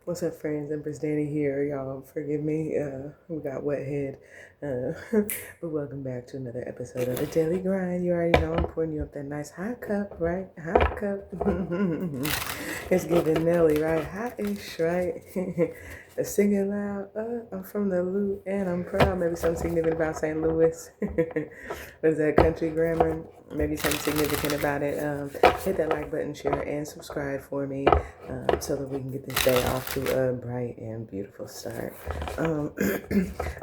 What's up, friends? Empress Dannie here. Y'all, forgive me. We got wet head. But welcome back to another episode of the Daily Grind. You already know I'm pouring you up that nice hot cup, right? Hot cup. It's giving Nelly, right? Hot-ish, right? Singing loud. I'm from the Lou and I'm proud. Maybe something significant about St. Louis. What is that, country grammar? Maybe something significant about it. Hit that like button, share, and subscribe for me so that we can get this day off to a bright and beautiful start. Um,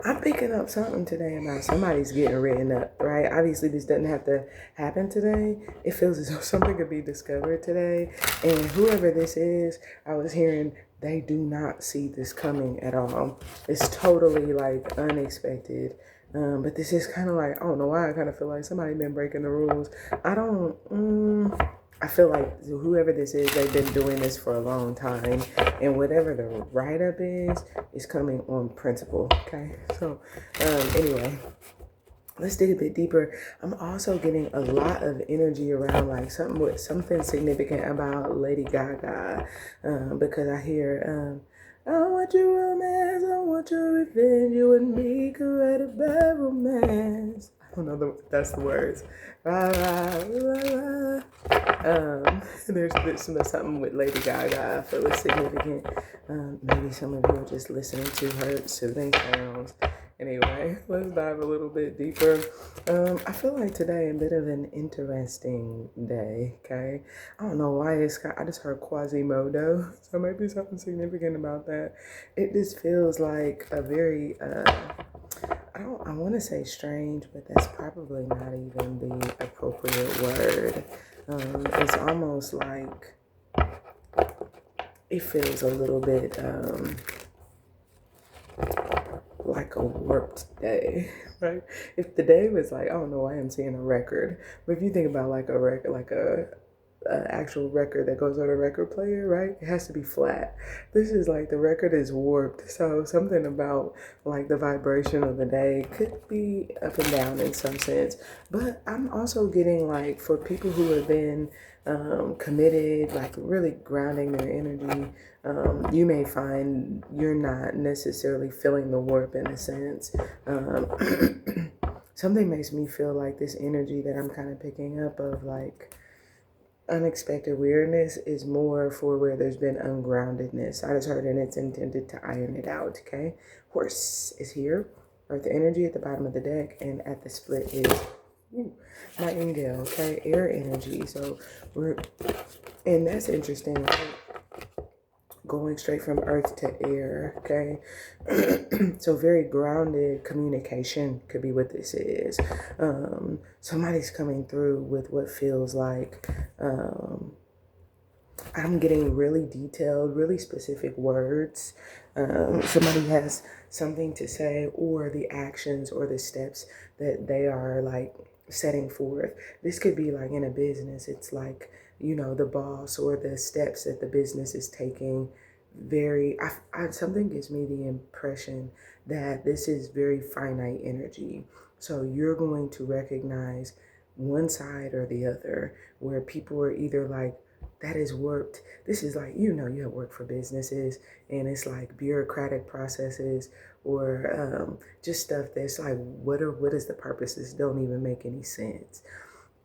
I'm picking up something today about somebody's getting written up, right? Obviously, this doesn't have to happen today. It feels as though something could be discovered today. And whoever this is, I was hearing they do not see this coming at all. It's totally like unexpected. But this is kind of like, I don't know why, I kind of feel like somebody been breaking the rules. I feel like whoever this is, they've been doing this for a long time. And whatever the write-up is coming on principle, okay? So, anyway, let's dig a bit deeper. I'm also getting a lot of energy around like something significant about Lady Gaga, because I hear, I don't want your romance, I don't want your revenge. You and me could write a bad romance. I don't know that's the words. Rah, rah, rah, rah. There's something with Lady Gaga I feel is significant. Maybe some of you are just listening to her soothing sounds. Anyway, let's dive a little bit deeper. I feel like today a bit of an interesting day, okay? I don't know why I just heard Quasimodo, so maybe something significant about that. It just feels like a very, I want to say strange, but that's probably not even the appropriate word. It's almost like, it feels a little bit, like a warped day, right? If the day was like, I don't know why I'm seeing a record, but if you think about like a record, like a actual record that goes on a record player, right? It has to be flat. This is like the record is warped. So something about like the vibration of the day could be up and down in some sense. But I'm also getting like for people who have been committed, like really grounding their energy, you may find you're not necessarily feeling the warp in a sense. Something makes me feel like this energy that I'm kind of picking up of like unexpected weirdness is more for where there's been ungroundedness. I just heard and it's intended to iron it out, okay? Horse is here. Earth energy at the bottom of the deck, and at the split is nightingale, okay? Air energy. So and that's interesting, right? Going straight from earth to air, okay? So very grounded communication could be what this is. Somebody's coming through with what feels like, I'm getting really detailed, really specific words. Somebody has something to say, or the actions or the steps that they are like setting forth. This could be like in a business, it's like, the boss or the steps that the business is taking. Something gives me the impression that this is very finite energy. So you're going to recognize one side or the other, where people are either like, that is warped. This is like, you have worked for businesses and it's like bureaucratic processes or just stuff that's like, what is the purpose? This don't even make any sense.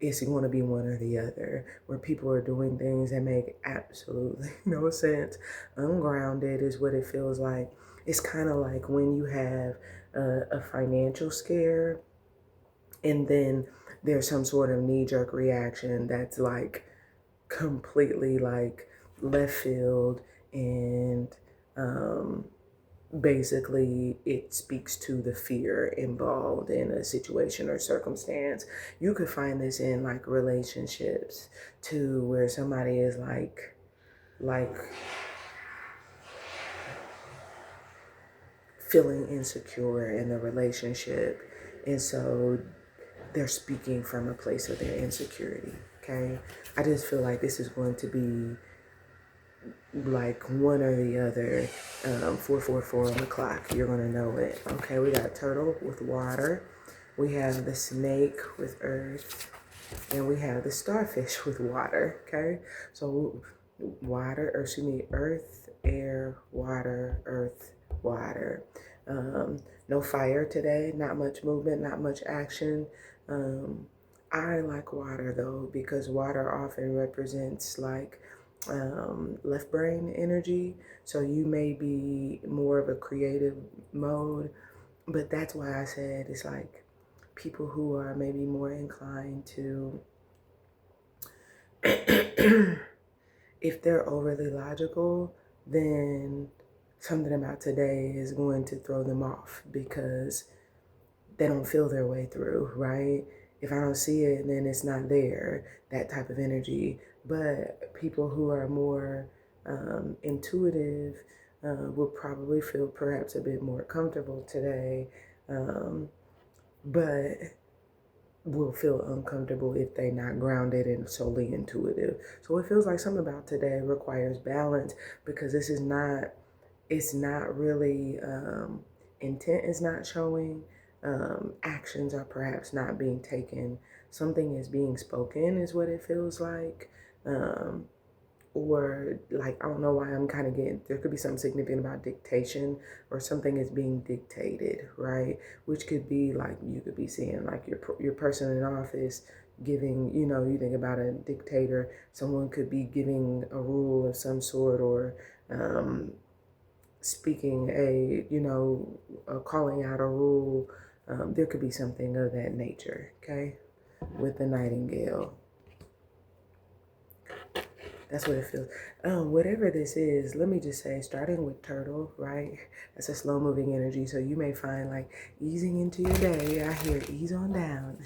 It's going to be one or the other, where people are doing things that make absolutely no sense. Ungrounded is what it feels like. It's kind of like when you have a financial scare and then there's some sort of knee-jerk reaction that's like completely like left field and basically it speaks to the fear involved in a situation or circumstance. You could find this in like relationships too, where somebody is like feeling insecure in the relationship, and so they're speaking from a place of their insecurity. Okay, I just feel like this is going to be like one or the other. 444 on the clock, you're gonna know it. Okay, we got turtle with water, we have the snake with earth, and we have the starfish with water. Okay, so water, or excuse me, earth, air, water, earth, water. No fire today, not much movement, not much action. Um, I like water though, because water often represents like left brain energy. So you may be more of a creative mode, but that's why I said it's like people who are maybe more inclined to, if they're overly logical, then something about today is going to throw them off because they don't feel their way through, right? If I don't see it, then it's not there, that type of energy. But people who are more intuitive will probably feel perhaps a bit more comfortable today, but will feel uncomfortable if they're not grounded and solely intuitive. So it feels like something about today requires balance because this is not, it's not really, intent is not showing, actions are perhaps not being taken, something is being spoken is what it feels like, um, or like I don't know why I'm kind of getting, there could be something significant about dictation or something is being dictated, right? Which could be like you could be seeing like your person in office giving, you know, you think about a dictator, someone could be giving a rule of some sort, or speaking a, you know, calling out a rule. There could be something of that nature, okay, with the nightingale. That's what it feels. Whatever this is, let me just say, starting with turtle, right? That's a slow moving energy. So you may find like easing into your day. I hear ease on down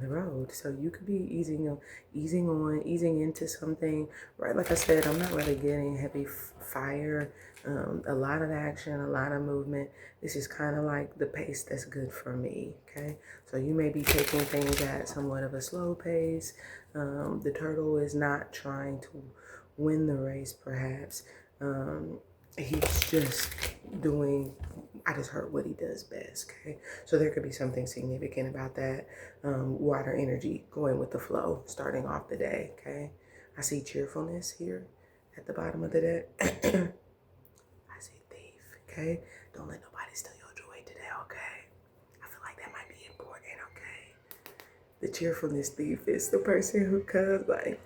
the road. So you could be easing on, easing into something, right? Like I said, I'm not really getting heavy fire, a lot of action, a lot of movement. This is kind of like the pace that's good for me, okay? So you may be taking things at somewhat of a slow pace. The turtle is not trying to win the race, perhaps. He's just doing, I just heard what he does best, okay? So there could be something significant about that. Water energy, going with the flow, starting off the day, okay? I see cheerfulness here at the bottom of the deck. I see thief, okay? Don't let nobody steal your joy today, okay? I feel like that might be important, okay? The cheerfulness thief is the person who comes like,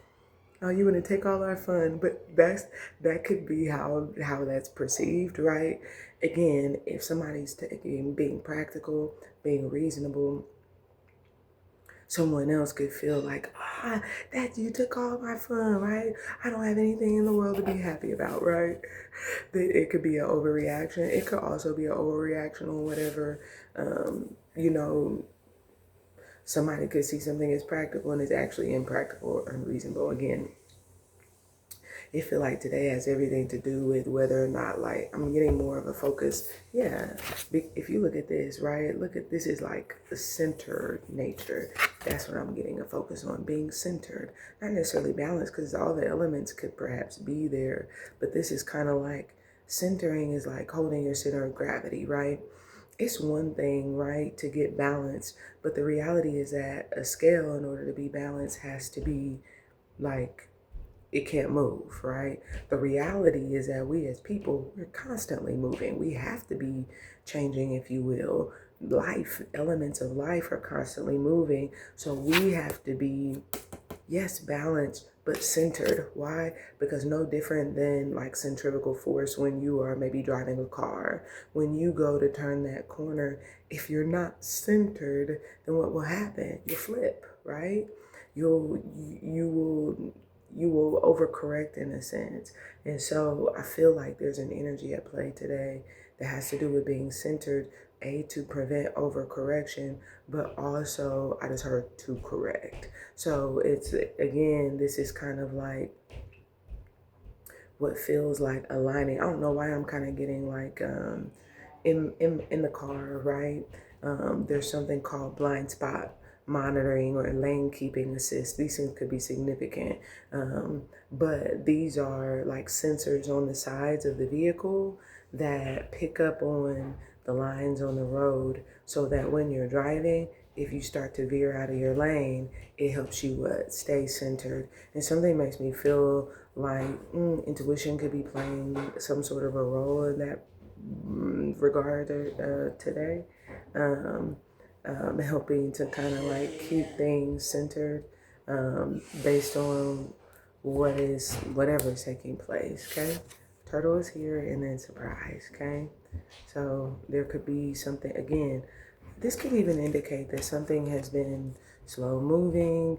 oh, you want to take all our fun, but that could be how that's perceived, right? Again, if somebody's taking being practical, being reasonable, someone else could feel like, that you took all my fun, right? I don't have anything in the world to be happy about, right? It could be an overreaction. It could also be an overreaction on whatever, you know, somebody could see something as practical and it's actually impractical or unreasonable. Again, it feel like today has everything to do with whether or not, like, I'm getting more of a focus. Yeah, if you look at this, right, look at this is like the centered nature. That's what I'm getting a focus on, being centered, not necessarily balanced, because all the elements could perhaps be there, but this is kind of like centering is like holding your center of gravity, right? It's one thing, right, to get balanced, but the reality is that a scale, in order to be balanced, has to be like, it can't move, right? The reality is that we as people, we're constantly moving. We have to be changing, if you will. Life, elements of life are constantly moving. So we have to be, yes, balanced, but centered. Why? Because no different than like centrifugal force when you are maybe driving a car. When you go to turn that corner, if you're not centered, then what will happen? You flip, right? You'll, you will you will overcorrect in a sense. And so I feel like there's an energy at play today that has to do with being centered, to prevent overcorrection, but also I just heard to correct. So it's, again, this is kind of like what feels like aligning. I don't know why I'm kind of getting like, in the car, right? There's something called blind spot monitoring or lane keeping assist. These things could be significant, but these are like sensors on the sides of the vehicle that pick up on the lines on the road, so that when you're driving, if you start to veer out of your lane, it helps you stay centered. And something makes me feel like intuition could be playing some sort of a role in that regard today. Um, Helping to kind of like keep things centered based on whatever's taking place. Okay, turtle is here, and then surprise. Okay, so there could be something again. This could even indicate that something has been slow moving.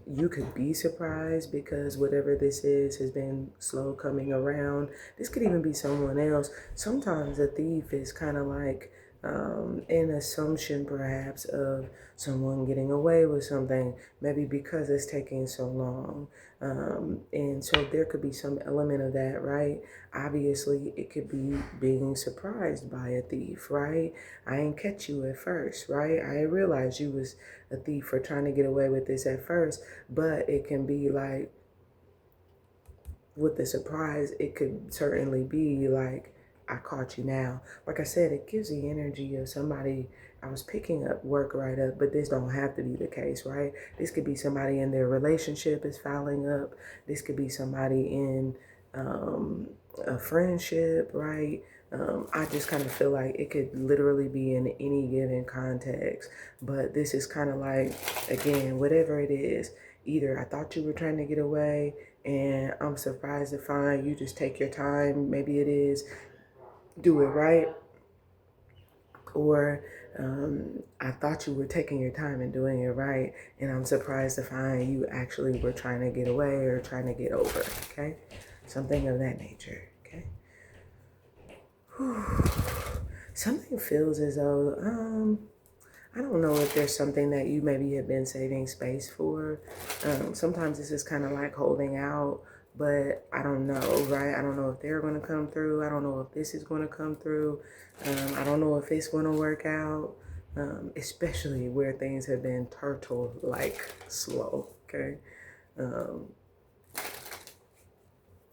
You could be surprised because whatever this is has been slow coming around. This could even be someone else. Sometimes a thief is kind of like an assumption, perhaps, of someone getting away with something, maybe because it's taking so long. And so there could be some element of that, right? Obviously, it could be being surprised by a thief, right? I ain't catch you at first, right? I didn't realize you was a thief for trying to get away with this at first, but it can be like with the surprise, it could certainly be like, I caught you now. Like I said, it gives the energy of somebody. I was picking up work right up, but this don't have to be the case, right? This could be somebody in their relationship is fouling up. This could be somebody in a friendship, right? I just kind of feel like it could literally be in any given context. But this is kind of like, again, whatever it is, either I thought you were trying to get away and I'm surprised to find you just take your time. Maybe it is do it right, or I thought you were taking your time and doing it right, and I'm surprised to find you actually were trying to get away or trying to get over. Okay, something of that nature. Okay. Something feels as though I don't know if there's something that you maybe have been saving space for. Sometimes this is kind of like holding out, but I don't know, right? I don't know if they're going to come through. I don't know if this is going to come through. I don't know if it's going to work out, especially where things have been turtle-like slow, okay? Um,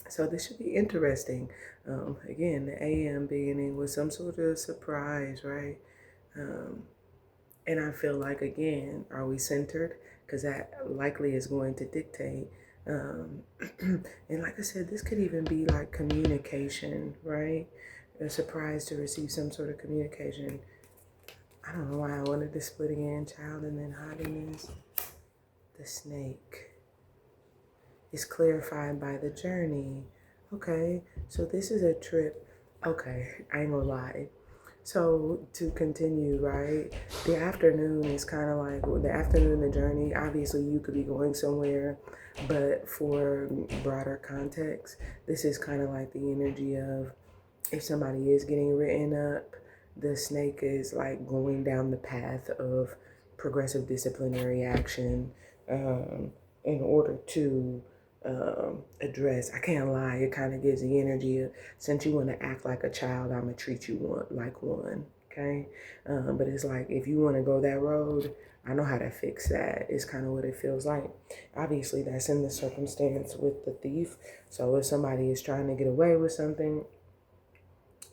so this should be interesting. Again, the AM beginning with some sort of surprise, right? Um, And I feel like, again, are we centered? Because that likely is going to dictate. Um, and like I said, this could even be like communication, right? A surprise to receive some sort of communication. I don't know why I wanted to split again, child, and then hiding this. The snake is clarified by the journey. Okay, so this is a trip. Okay, I ain't gonna lie. So to continue, right? The afternoon is kind of like the afternoon, the journey. Obviously, you could be going somewhere, but for broader context, this is kind of like the energy of if somebody is getting written up, the snake is like going down the path of progressive disciplinary action in order to address. I can't lie, it kind of gives the energy of since you want to act like a child, I'm gonna treat you like one. Okay, but it's like if you want to go that road, I know how to fix that. It's kind of what it feels like. Obviously, that's in the circumstance with the thief. So if somebody is trying to get away with something,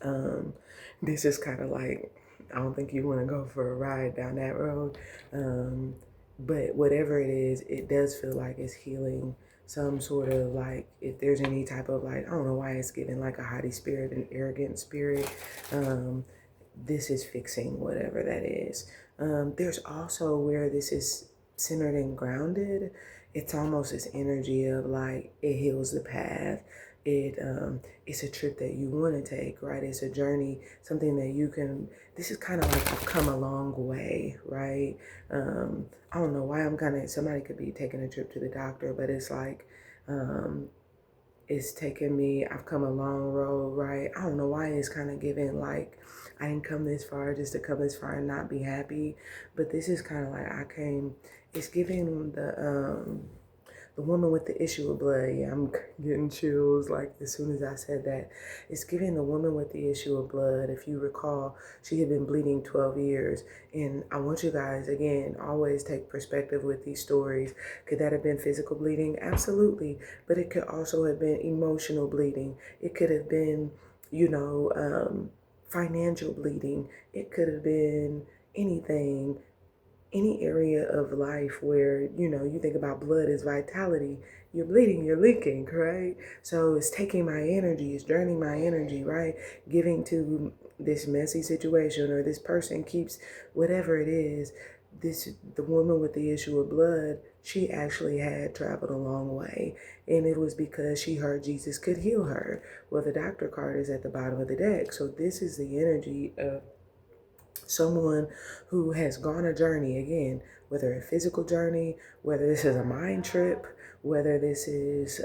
um, this is kind of like, I don't think you want to go for a ride down that road. But whatever it is, it does feel like it's healing some sort of like, if there's any type of like, I don't know why it's giving like a haughty spirit, an arrogant spirit. This is fixing whatever that is. There's also where this is centered and grounded. It's almost this energy of like, it heals the path. It's a trip that you want to take, right? It's a journey, something that you can. This is kind of like I've come a long way, right? I don't know why I'm kind of. Somebody could be taking a trip to the doctor, but it's like, it's taken me. I've come a long road, right? I don't know why it's kind of giving like I didn't come this far just to come this far and not be happy, but this is kind of like I came. It's giving the woman with the issue of blood. Yeah, I'm getting chills like as soon as I said that. It's giving the woman with the issue of blood. If you recall, she had been bleeding 12 years. And I want you guys, again, always take perspective with these stories. Could that have been physical bleeding? Absolutely. But it could also have been emotional bleeding. It could have been, financial bleeding. It could have been anything, any area of life where you think about blood as vitality. you're bleeding, you're leaking, right? So it's taking my energy, it's draining my energy, right? Giving to this messy situation, or this person keeps whatever it is. The woman with the issue of blood, she actually had traveled a long way, and it was because she heard Jesus could heal her. Well, the doctor card is at the bottom of the deck. So this is the energy of someone who has gone a journey, again, whether a physical journey, whether this is a mind trip, whether this is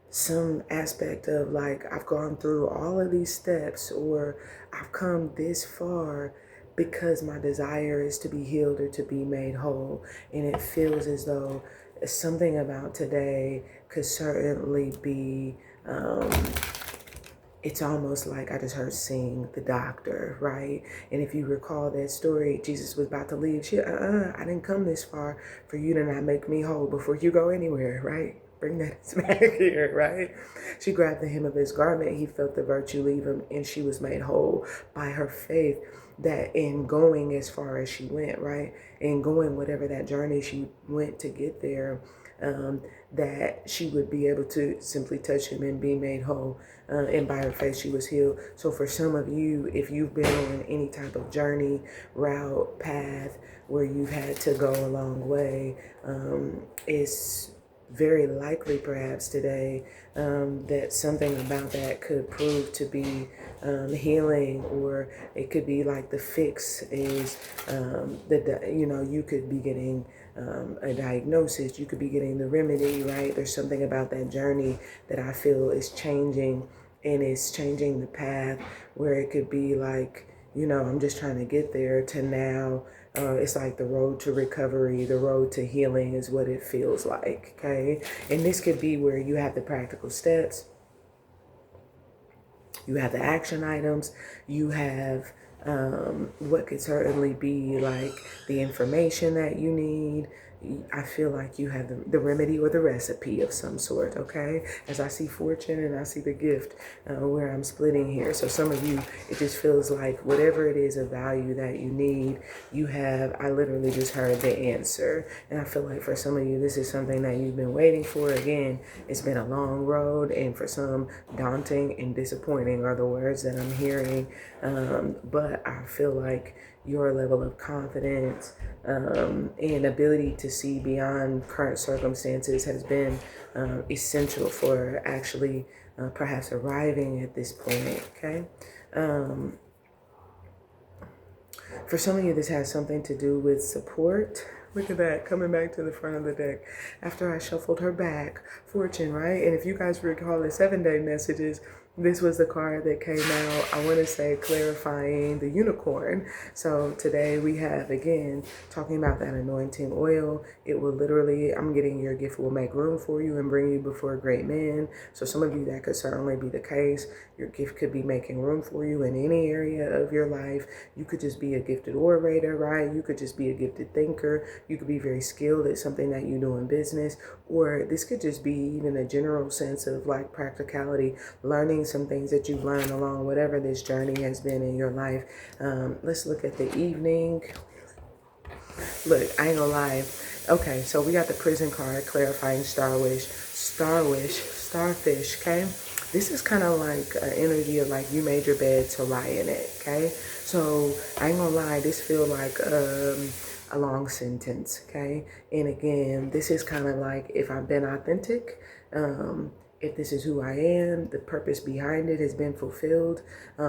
some aspect of like, I've gone through all of these steps, or I've come this far because my desire is to be healed or to be made whole. And it feels as though something about today could certainly be, it's almost like I just heard sing the doctor, right? And if you recall that story, Jesus was about to leave. I didn't come this far for you to not make me whole before you go anywhere, right? Bring that back here, right? She grabbed the hem of his garment. He felt the virtue leave him, and she was made whole by her faith, that in going as far as she went, right? In going whatever that journey she went to get there, that she would be able to simply touch him and be made whole. And by her faith, she was healed. So for some of you, if you've been on any type of journey, route, path, where you've had to go a long way, it's very likely perhaps today that something about that could prove to be healing, or it could be like the fix is you could be getting a diagnosis, you could be getting the remedy, right? There's something about that journey that I feel is changing, and it's changing the path, where it could be like, I'm just trying to get there, to now it's like the road to recovery, the road to healing is what it feels like, okay? And this could be where you have the practical steps, you have the action items, you have what could certainly be like the information that you need. I feel like you have the remedy or the recipe of some sort, okay? As I see fortune and I see the gift where I'm splitting here. So some of you, it just feels like whatever it is of value that you need, you have. I literally just heard the answer. And I feel like for some of you, this is something that you've been waiting for. Again, it's been a long road, and for some, daunting and disappointing are the words that I'm hearing. But I feel like your level of confidence and ability to see beyond current circumstances has been essential for actually perhaps arriving at this point, okay? For some of you, this has something to do with support. Look at that, coming back to the front of the deck. After I shuffled her back, fortune, right? And if you guys recall the 7-day messages, this was the card that came out, I want to say, clarifying the unicorn. So today we have, again, talking about that anointing oil. It will literally, I'm getting your gift will make room for you and bring you before great men. So some of you, that could certainly be the case. Your gift could be making room for you in any area of your life. You could just be a gifted orator, right? You could just be a gifted thinker. You could be very skilled at something that you do in business. Or this could just be even a general sense of like practicality, learning some things that you've learned along whatever this journey has been in your life. Let's look at the evening. Look, I ain't gonna lie. Okay, so we got the prison card, clarifying starfish, okay? This is kind of like an energy of like you made your bed to lie in it, okay? So I ain't gonna lie, this feel like a long sentence, okay? And again, this is kind of like if I've been authentic, if this is who I am, the purpose behind it has been fulfilled. I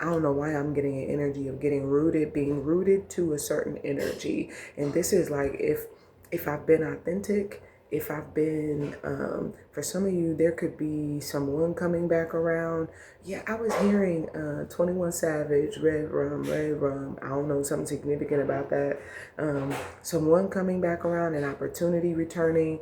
don't know why I'm getting an energy of getting rooted, being rooted to a certain energy. And this is like if I've been authentic, if I've been, for some of you, there could be someone coming back around. Yeah, I was hearing 21 Savage, red rum. I don't know, something significant about that. Someone coming back around, an opportunity returning,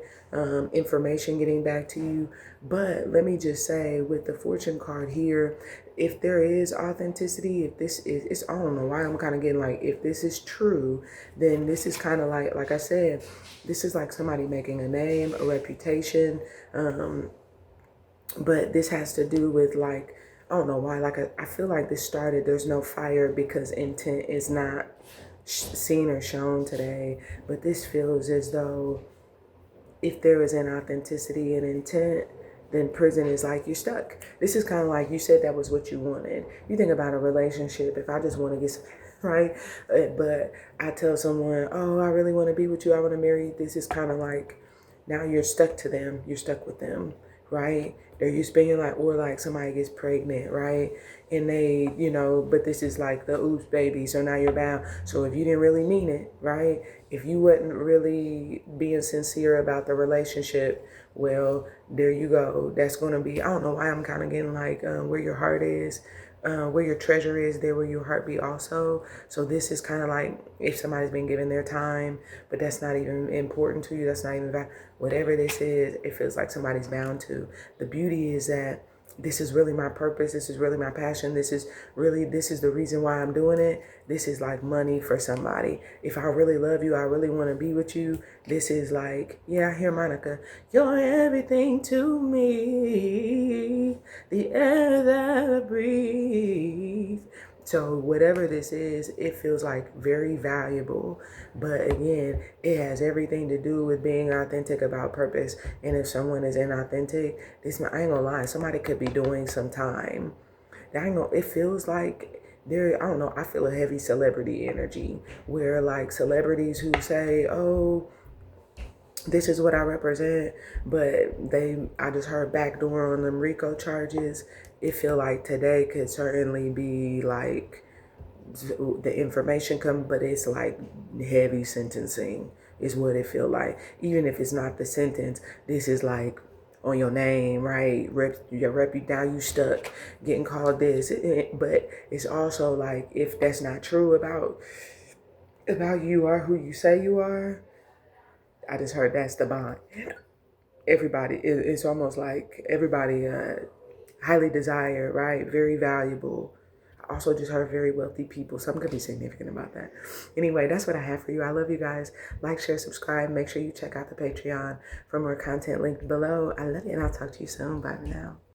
information getting back to you. But let me just say, with the fortune card here, if there is authenticity, if this is, I don't know why I'm kind of getting like, if this is true, then this is kind of like I said, this is like somebody making a name, a reputation. But this has to do with like, I don't know why, like I feel like this started, there's no fire because intent is not seen or shown today. But this feels as though if there is inauthenticity and intent, then prison is like you're stuck. This is kind of like you said that was what you wanted. You think about a relationship. If I just want to get right, but I tell someone, oh, I really want to be with you, I want to marry you. This is kind of like now you're stuck to them. You're stuck with them, right? They're used to being like, or like somebody gets pregnant, right? And they, but this is like the oops baby. So now you're bound. So if you didn't really mean it, right? If you wasn't really being sincere about the relationship, well, there you go. That's going to be, I don't know why I'm kind of getting like where your heart is, where your treasure is, there will your heart be also. So this is kind of like if somebody's been given their time, but that's not even important to you. That's not even whatever this is. It feels like somebody's bound to. The beauty is that this is really my purpose. This is really my passion. This is the reason why I'm doing it. This is like money for somebody. If I really love you, I really want to be with you. This is like, yeah, I hear Monica. You're everything to me. The air that I breathe. So whatever this is, it feels like very valuable. But again, it has everything to do with being authentic about purpose. And if someone is inauthentic, I ain't gonna lie, somebody could be doing some time. It feels like I don't know, I feel a heavy celebrity energy where like celebrities who say, oh, this is what I represent, but I just heard backdoor on them RICO charges. It feel like today could certainly be like the information come, but it's like heavy sentencing is what it feel like. Even if it's not the sentence, this is like on your name, right? Your reputation, you stuck getting called this. But it's also like if that's not true about you or who you say you are, I just heard that's the bond. Everybody, it's almost like everybody highly desired, right? Very valuable. I also just heard very wealthy people. Something could be significant about that. Anyway, that's what I have for you. I love you guys. Like, share, subscribe. Make sure you check out the Patreon for more content linked below. I love you and I'll talk to you soon. Bye for now.